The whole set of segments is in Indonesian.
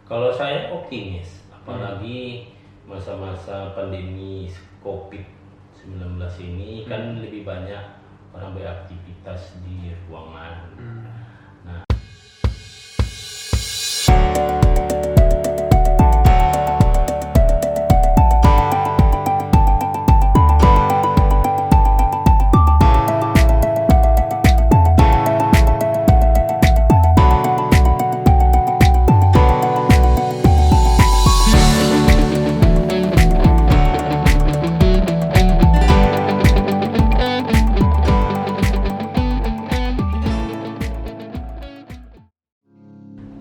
Kalau saya optimis, apalagi masa-masa pandemi COVID-19 ini kan lebih banyak orang beraktivitas di ruangan. Nah,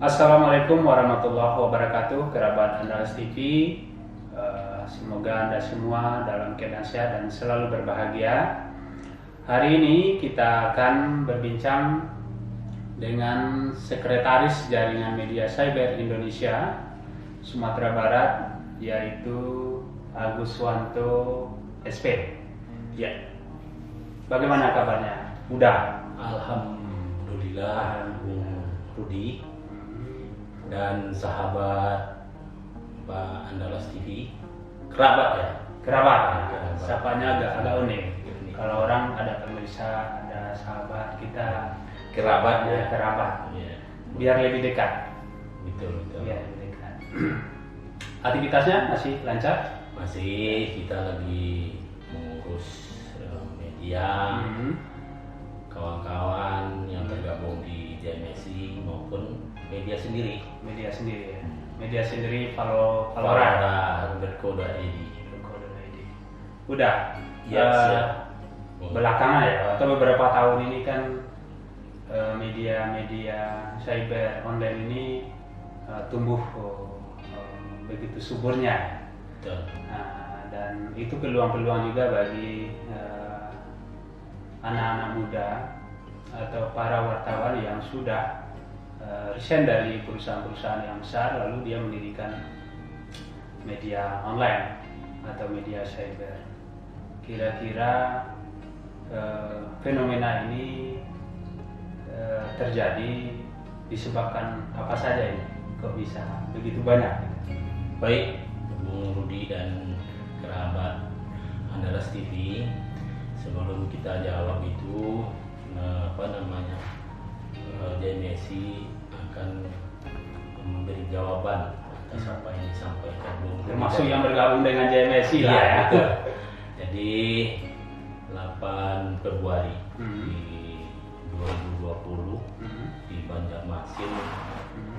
Assalamualaikum warahmatullahi wabarakatuh, kerabat Andalas TV. Semoga Anda semua dalam keadaan sehat dan selalu berbahagia. Hari ini kita akan berbincang dengan Sekretaris Jaringan Media Cyber Indonesia Sumatera Barat, yaitu Agus Wanto SP. Ya, bagaimana kabarnya? Udah? alhamdulillah, Bung Rudi dan sahabat Pak Andalas TV, kerabat ya. Kerabat. Kerabat. Sapanya agak unik. Kalau orang ada pemirsa, ada sahabat, kita Kerabat ya. kerabat. Iya, Biar lebih dekat. betul. Biar lebih dekat. Aktivitasnya masih lancar? Masih kita lagi mengurus media, kawan-kawan yang tergabung di JMSI maupun media sendiri. Media sendiri ya. Media sendiri Valora. Berkode.id. Udah. Ya, siap. Belakangan ya, atau beberapa tahun ini kan media-media cyber online ini tumbuh begitu suburnya. Betul. Dan itu peluang-peluang juga bagi anak-anak muda atau para wartawan yang sudah resign dari perusahaan-perusahaan yang besar, lalu dia mendirikan media online atau media cyber. Kira-kira fenomena ini terjadi disebabkan apa saja ini? Kok bisa begitu banyak? Baik, Bung Rudi dan kerabat Andalas TV, sebelum kita jawab itu JMSI akan memberi jawaban atas apa yang disampaikan Bung Rudi. Termasuk yang bergabung dengan JMSI lah Iya, ya. betul. Jadi 8 Februari di 2020 di Banjarmasin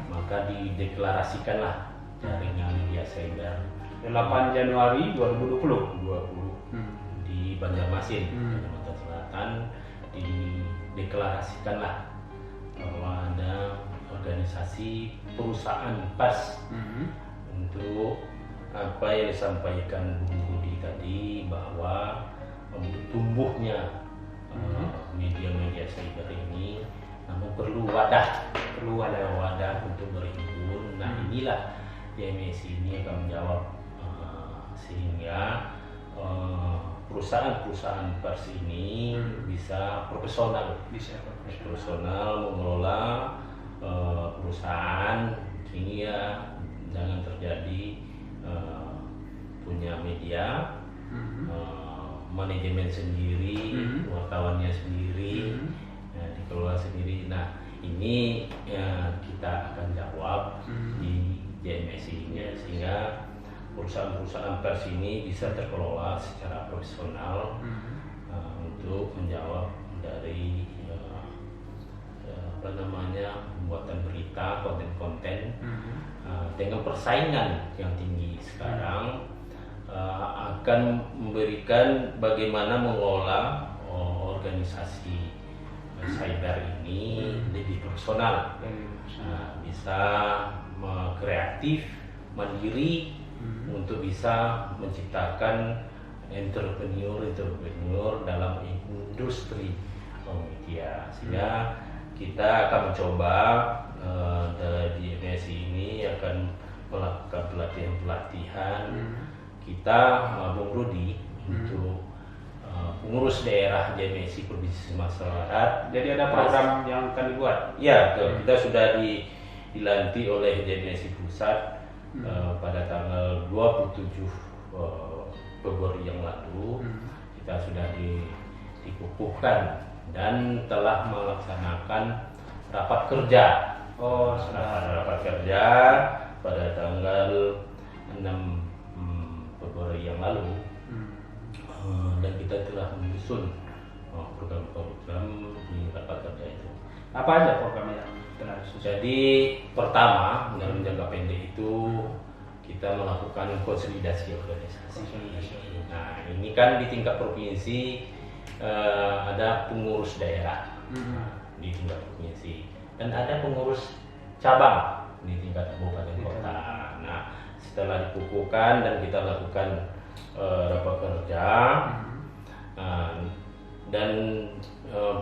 maka dideklarasikanlah jaringan media cyber 8 Januari 2020 di Banjarmasin, Kalimantan Selatan. Dideklarasikanlah bahwa ada organisasi perusahaan pers untuk apa yang disampaikan Bung Rudi tadi, bahwa untuk tumbuhnya media-media cyber ini namun perlu wadah untuk berhimpun. Nah, inilah JMSI ini akan menjawab sehingga perusahaan-perusahaan pers ini bisa profesional mengelola perusahaan, sehingga jangan terjadi punya media manajemen sendiri, wartawannya sendiri, dikelola sendiri. Nah, ini kita akan jawab di JMSI ini, sehingga perusahaan-perusahaan pers ini bisa terkelola secara profesional untuk menjawab dari pembuatan berita, konten-konten dengan persaingan yang tinggi sekarang, akan memberikan bagaimana mengelola organisasi cyber ini lebih profesional, bisa kreatif, mandiri, untuk bisa menciptakan entrepreneur dalam industri media. Sehingga kita akan mencoba dari JMSI ini akan melakukan pelatihan kita, Bung Rudi, untuk pengurus daerah JMSI Provinsi Sumatera Barat. Jadi ada program yang akan dibuat? Ya, betul. Kita sudah dilantik oleh JMSI Pusat pada tanggal 27 Februari yang lalu. Kita sudah dikukuhkan dan telah melaksanakan rapat kerja. Rapat kerja pada tanggal 6 Februari yang lalu. Dan kita telah menyusun program-program di rapat kerja itu. Apa aja program yang telah disusun? Jadi pertama dalam jangka pendek itu kita melakukan konsolidasi organisasi. Nah ini kan di tingkat provinsi ada pengurus daerah di tingkat provinsi dan ada pengurus cabang di tingkat kabupaten kota. Nah setelah dikukuhkan dan kita lakukan rapat kerja dan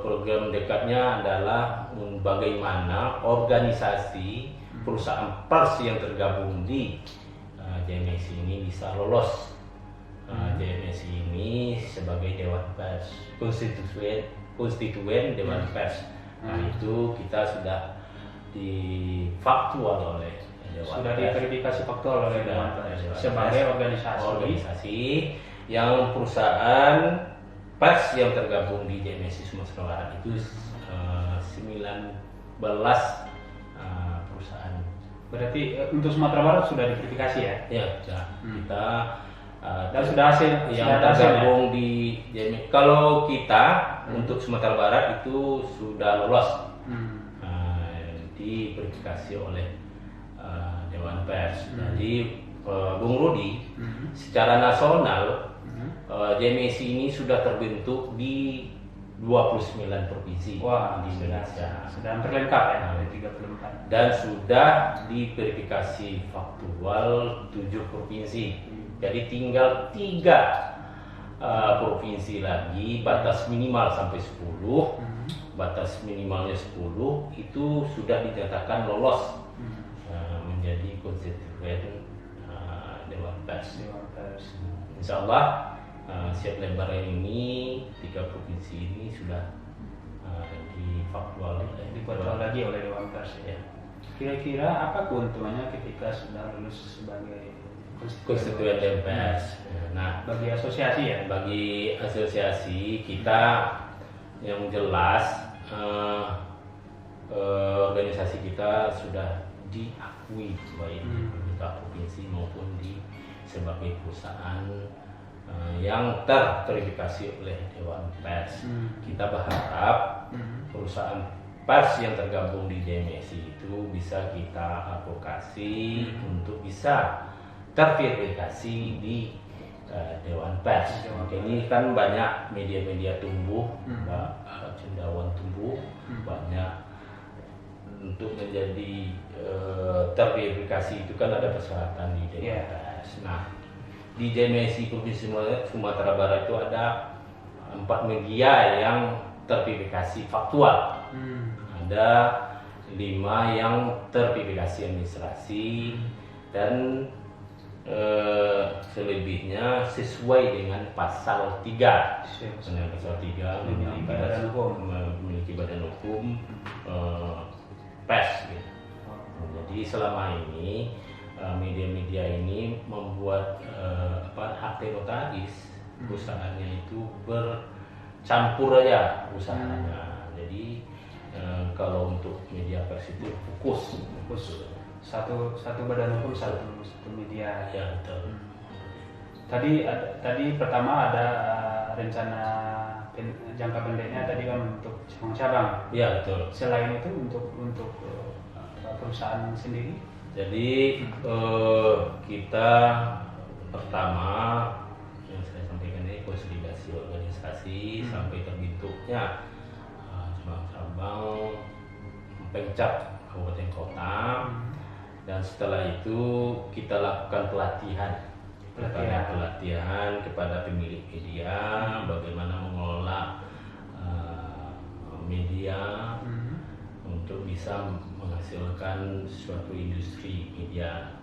program dekatnya adalah bagaimana organisasi perusahaan pers yang tergabung di JMSI ini bisa lolos. JMSI ini sebagai Dewan Pers, konstituen Dewan Pers. Nah itu kita sudah difaktual oleh Dewan Pers. Sudah diverifikasi faktual oleh Dewan Pers sebagai organisasi yang perusahaan pers yang tergabung di JMSI Sumatera Barat itu 19 perusahaan. Berarti untuk Sumatera Barat sudah diverifikasi ya? Ya, sudah. Kita dan sudah hasil yang tergabung di JMSI. Kalau kita untuk Sumatera Barat itu sudah lolos diverifikasi oleh Dewan Pers. Jadi Bung Rudi, secara nasional JMSI ini sudah terbentuk di 29 provinsi di Indonesia. Sudah terlengkap ya, dari 34. Dan sudah diverifikasi faktual 7 provinsi. Jadi tinggal 3 provinsi lagi, batas minimal sampai 10. Batas minimalnya 10 itu sudah dinyatakan lolos menjadi konstituen Dewan Pers. Insya Allah siap lebaran ini 3 provinsi ini sudah difaktual lagi oleh Dewan Pers ya. Kira-kira apa keuntungannya ketika sudah lulus sebagai konstituen Dewan Pers? Nah, bagi asosiasi ya? Bagi asosiasi kita yang jelas organisasi kita sudah diakui baik di pemerintah provinsi maupun di sebagai perusahaan yang terverifikasi oleh Dewan Pers. Kita berharap perusahaan pers yang tergabung di JMSI itu bisa kita advokasi untuk bisa terverifikasi di Dewan Pers. Ini kan banyak media-media tumbuh, cendawan tumbuh, banyak untuk menjadi terverifikasi itu kan ada persyaratan di Dewan Pers. Nah, di JMSI Provinsi Sumatera Barat itu ada 4 media yang terverifikasi faktual. Ada 5 yang terverifikasi administrasi dan selebihnya sesuai dengan pasal 3. Dengan pasal 3 memiliki badan hukum pers gitu. Jadi selama ini media-media ini membuat hak notaris perusahaannya itu bercampur aja usahanya. Jadi kalau untuk media pers itu fokus satu badan hukum satu media. Ya betul. Tadi pertama ada rencana jangka pendeknya tadi kan untuk cabang-cabang. Ya betul. Selain itu untuk perusahaan sendiri. Jadi kita pertama yang saya sampaikan ini konsolidasi organisasi sampai terbentuknya cabang pencap kabupaten kota, dan setelah itu kita lakukan pelatihan kepada pemilik media bagaimana mengelola media untuk bisa menghasilkan suatu industri media.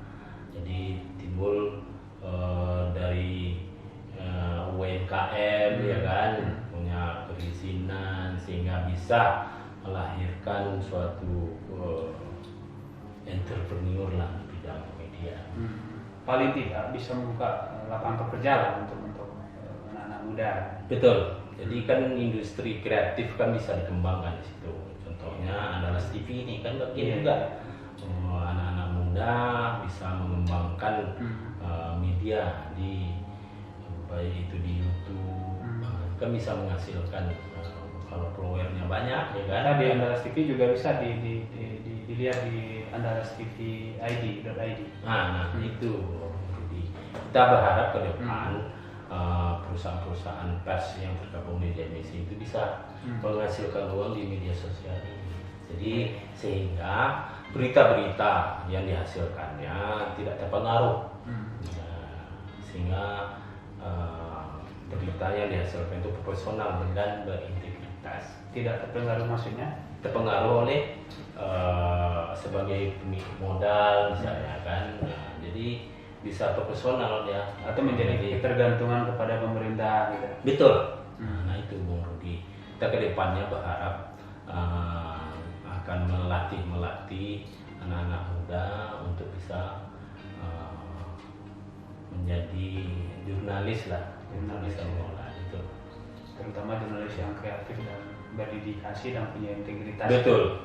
Jadi timbul dari UMKM ya kan, punya perizinan sehingga bisa melahirkan suatu entrepreneur lah di bidang media. Paling tidak bisa membuka lapangan pekerjaan untuk anak-anak muda. Betul. Jadi kan industri kreatif kan bisa dikembangkan di situ. Contohnya Andalas TV ini kan bagian juga anak-anak muda bisa mengembangkan media di baik itu di YouTube kan bisa menghasilkan kalau followernya banyak ya kan. Karena di Andalas TV juga bisa dilihat di Andalas TV ID.id. Nah itu. Jadi kita berharap ke depan perusahaan-perusahaan pers yang tergabung di JMSI itu bisa menghasilkan uang di media sosial ini. Jadi sehingga berita-berita yang dihasilkannya tidak terpengaruh, sehingga berita yang dihasilkan itu profesional dan berintegritas. Tidak terpengaruh maksudnya? Terpengaruh oleh sebagai pemilik modal misalnya kan. Jadi bisa profesional ya, atau menjadi ketergantungan kepada pemerintah gitu. Betul. Nah itu Bung Rudi. Kita kedepannya berharap akan melatih anak-anak muda untuk bisa menjadi jurnalis lah, untuk bisa mengolah itu. Terutama jurnalis yang kreatif dan berdedikasi dan punya integritas. Betul.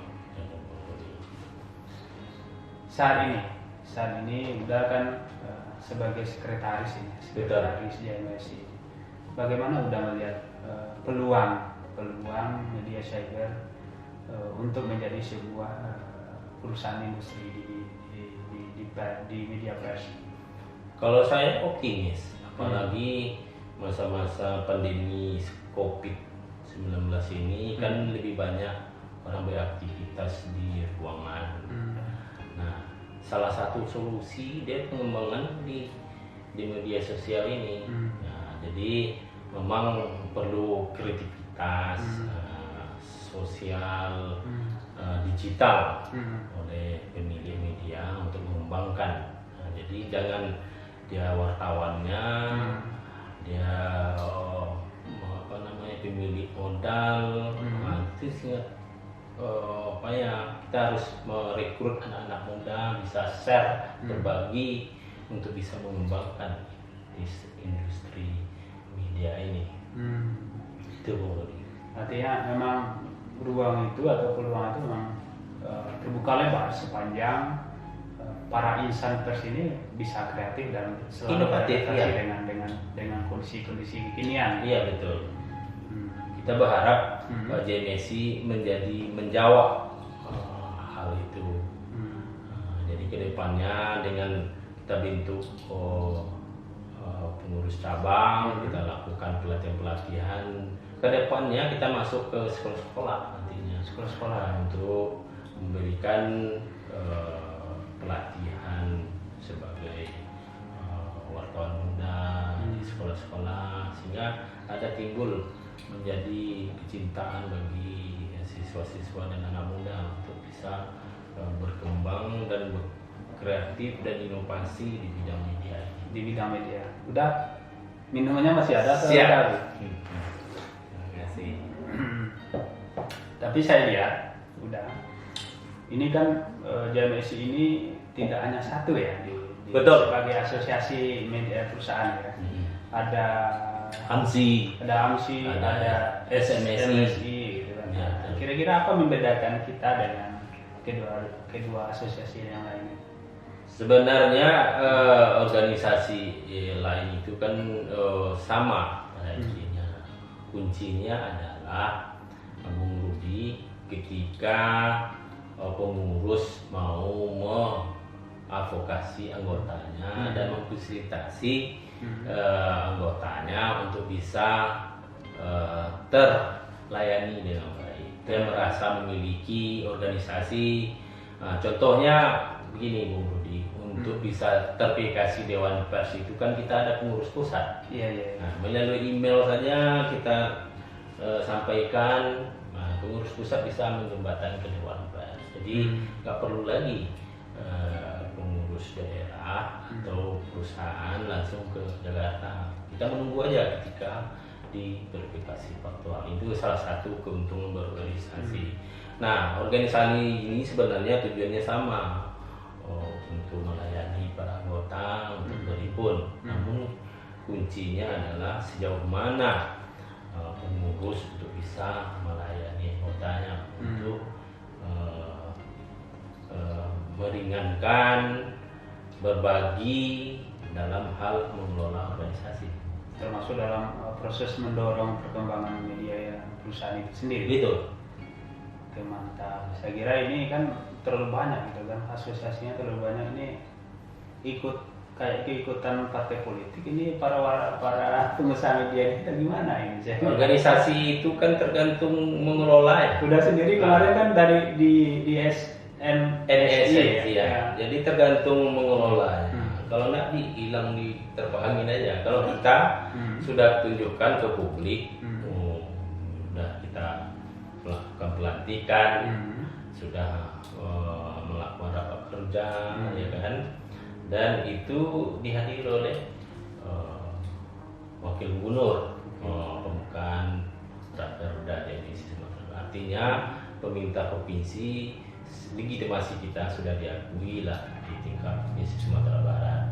Saat ini udah kan sebagai sekretaris JMSI. Bagaimana udah melihat peluang media cyber untuk menjadi sebuah perusahaan industri di media pers? Kalau saya optimis, apalagi masa-masa pandemi COVID-19 ini kan lebih banyak orang beraktivitas di ruangan. Nah, salah satu solusi dia pengembangan di media sosial ini. Nah, jadi memang perlu kreativitas sosial digital oleh pemilik media untuk mengembangkan. Nah, jadi jangan dia wartawannya, dia pemilik modal, itu sih kita harus merekrut anak-anak muda, bisa share, berbagi untuk bisa mengembangkan industri media ini. Itu boleh. Artinya memang ruang itu atau peluang itu memang terbuka lebar sepanjang para insan pers ini bisa kreatif dan selalu inovatif dengan kondisi-kondisi kekinian. Iya betul. Kita berharap JMSI menjawab hal itu. Jadi kedepannya dengan kita bentuk pengurus cabang, kita lakukan pelatihan-pelatihan. Kedepannya kita masuk ke sekolah-sekolah nantinya, sekolah-sekolah untuk memberikan pelatihan sebagai wartawan muda di sekolah-sekolah, sehingga ada timbul menjadi kecintaan bagi siswa-siswa dan anak muda untuk bisa berkembang dan kreatif dan inovasi di bidang media. Di bidang media. Udah minumannya masih ada atau siap? Terima kasih. Tapi saya lihat udah. Ini kan JMSI ini tidak hanya satu ya Betul. sebagai asosiasi media perusahaan ya. Ada AMSI, ada SMSI gitu kan. Ya, Kira-kira apa membedakan kita dengan kedua asosiasi yang lainnya? Sebenarnya organisasi lain itu kan sama pada intinya. Kuncinya adalah Bung Rudi ketika pengurus mau mengadvokasi anggotanya dan memfasilitasi anggotanya untuk bisa terlayani dengan baik. Dia merasa memiliki organisasi. Contohnya begini Bung Rudi, untuk bisa teraplikasi Dewan Pers itu kan kita ada pengurus pusat. Iya. Nah, melalui email saja kita sampaikan, pengurus pusat bisa menjembatani ke Dewan Pers. Jadi nggak perlu lagi pengurus daerah atau perusahaan langsung ke Jakarta. Kita menunggu aja ketika di verifikasi faktual. Itu salah satu keuntungan berorganisasi. Nah, organisasi ini sebenarnya tujuannya sama, untuk melayani para anggota untuk berhimpun. Namun kuncinya adalah sejauh mana pengurus untuk bisa melayani anggotanya untuk meringankan, berbagi dalam hal mengelola organisasi. Termasuk dalam proses mendorong perkembangan media perusahaan itu sendiri. Betul. Oke, mantap. Saya kira ini kan terlalu banyak gitu kan, asosiasinya terlalu banyak, ini ikut kayak keikutan partai politik. Ini para pengusaha media kita gimana ini? Organisasi itu kan tergantung mengelola ya. Udah sendiri kemarin kan dari di NSI ya. Jadi tergantung mengelola. Kalau nggak hilang diterbangin aja. Kalau kita sudah tunjukkan ke publik, sudah kita melakukan pelantikan, sudah melakukan rapat kerja, ya kan, dan itu dihadiri oleh wakil gubernur, pembukaan Raperda Jainisi Sumatera Barat. Artinya pemerintah provinsi legitimasi kita sudah diakui lah di tingkat provinsi Sumatera Barat.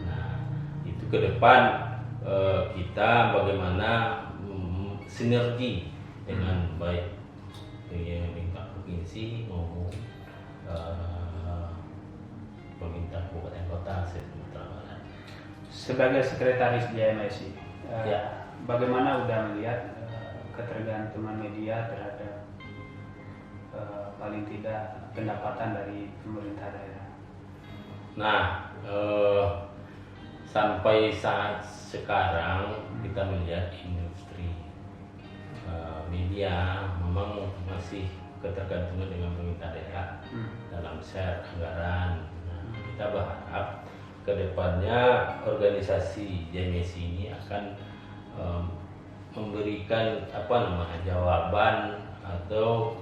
Nah, itu ke depan kita bagaimana sinergi dengan baik tingkat provinsi maupun pemerintah kabupaten kota Sumatera Barat. Sebagai sekretaris JMSI, Ya. bagaimana udah melihat ketergantungan media terhadap paling tidak pendapatan dari pemerintah daerah? Nah, sampai saat sekarang kita melihat industri media memang masih ketergantungan dengan pemerintah daerah dalam share anggaran. Nah, kita berharap kedepannya organisasi JMSI ini akan memberikan jawaban atau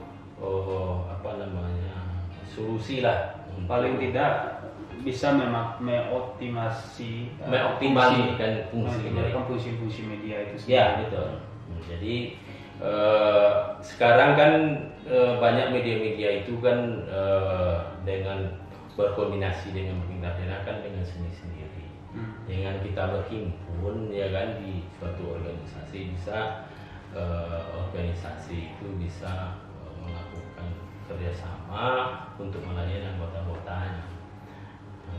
solusi lah. Paling tidak bisa mengoptimalkan fungsi media itu sendiri. Ya, betul. Jadi sekarang kan banyak media-media itu kan dengan berkoordinasi dengan pemerintah daerah kan dengan sendiri. Dengan kita berhimpun ya kan di suatu organisasi organisasi itu bisa melakukan kerjasama untuk melayani anggota-anggotanya.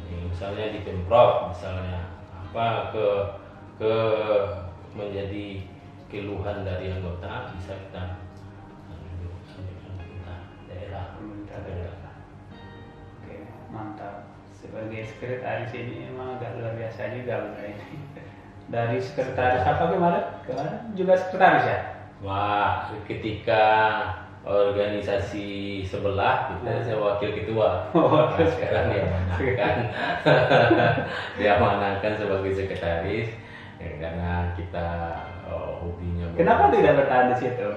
Misalnya di Pemprov, misalnya ke menjadi keluhan dari anggota bisa kita daerah. Oke, mantap. Sebagai sekretaris ini emang agak luar biasa juga ini. Dari sekretaris apa kemarin juga sekretaris ya? Wah, ketika organisasi sebelah kita saya wakil ketua. Nah, sekarang diamanahkan sebagai sekretaris ya, karena kita hobinya. Kenapa tidak bertahan di situ?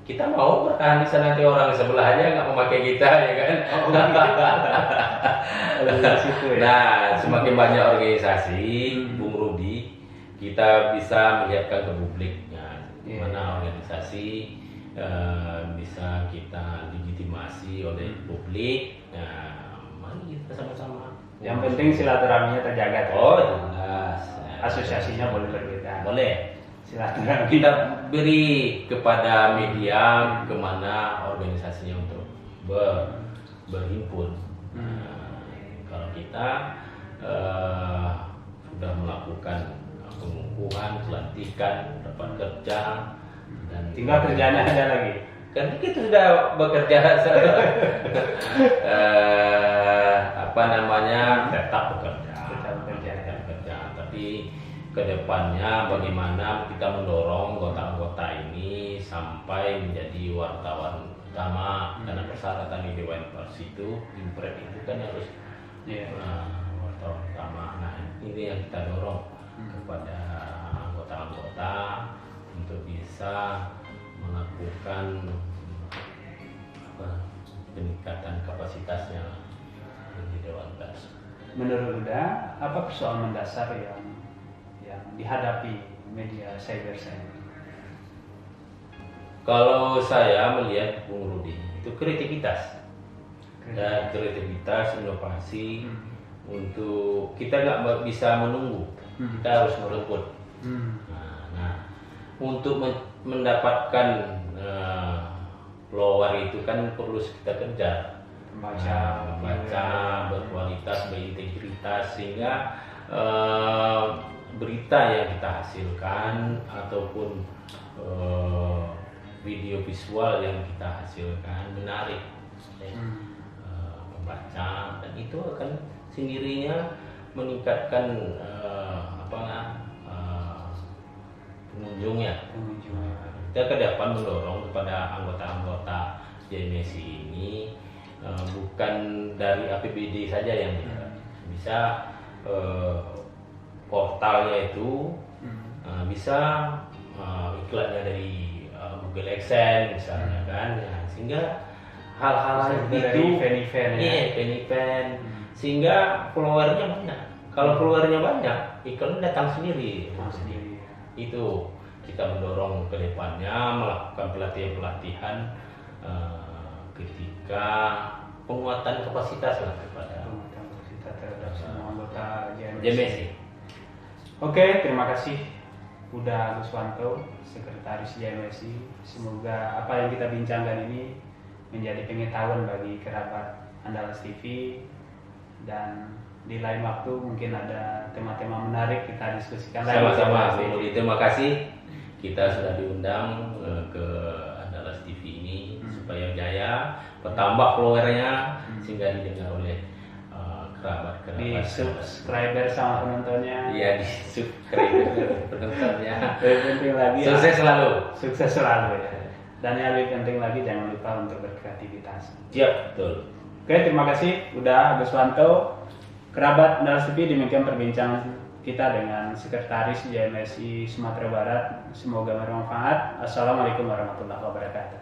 Kita mau bertahan di sana, nanti orang sebelah aja nggak memakai kita ya kan. Nah, semakin banyak organisasi, Bung Rudi, kita bisa melihatkan ke publik. Mana organisasi bisa kita legitimasi oleh publik. Nah, mari kita sama-sama. Yang penting silaturahminya terjaga. Oh, jelas. Asosiasinya boleh berbeda. Boleh. Silaturahmi Kita beri kepada media kemana organisasinya untuk berhimpun. Kalau kita sudah melakukan pengukuhan, pelantikan, rapat kerja, dan tinggal kerjanya ada lagi. Kan kita sudah bekerja tetap bekerja. Tapi kedepannya bagaimana kita mendorong anggota-anggota ini sampai menjadi wartawan utama, karena persyaratan di Dewan Pers itu impres itu kan harus wartawan utama. Nah, ini yang kita dorong kepada anggota-anggota untuk bisa melakukan peningkatan kapasitasnya di Dewan Pers. Menurut Uda, apa persoalan mendasar yang dihadapi media cyber ini? Kalau saya melihat Bung Rudi itu kreativitas. dan kreativitas, inovasi. Untuk kita nggak bisa menunggu, kita harus merebut. Nah, untuk mendapatkan follower itu kan perlu kita kejar, membaca berkualitas, berintegritas, sehingga berita yang kita hasilkan ataupun video visual yang kita hasilkan menarik membaca, dan itu akan sendirinya meningkatkan pengunjungnya. Kita ke depan mendorong kepada anggota-anggota JMSI ini bukan dari APBD saja yang bisa portalnya itu bisa iklannya dari Google AdSense misalnya kan, ya, sehingga hal-hal itu event sehingga followernya banyak. Kalau followernya banyak, iklan datang sendiri. Itu kita mendorong ke depannya melakukan pelatihan ketika penguatan kapasitas lah kepada terhadap semua anggota JMSI. Oke, terima kasih Huda Guswanto, Sekretaris JMSI. Semoga apa yang kita bincangkan ini menjadi pengetahuan bagi kerabat Andalas TV, dan di lain waktu mungkin ada tema-tema menarik kita diskusikan lagi. Sama-sama, terima kasih kita sudah diundang ke Andalas TV ini supaya jaya bertambah followernya sehingga didengar oleh kerabat-kerabat, di subscriber sama penontonnya. Iya, di subscriber penontonnya. Lebih penting lagi sukses selalu ya. Dan yang lebih penting lagi jangan lupa untuk berkreativitas. Siap, betul. Oke, terima kasih udah Guswanto. Kerabat Andalas TV, demikian perbincangan kita dengan Sekretaris JMSI Sumatera Barat. Semoga bermanfaat. Assalamualaikum warahmatullahi wabarakatuh.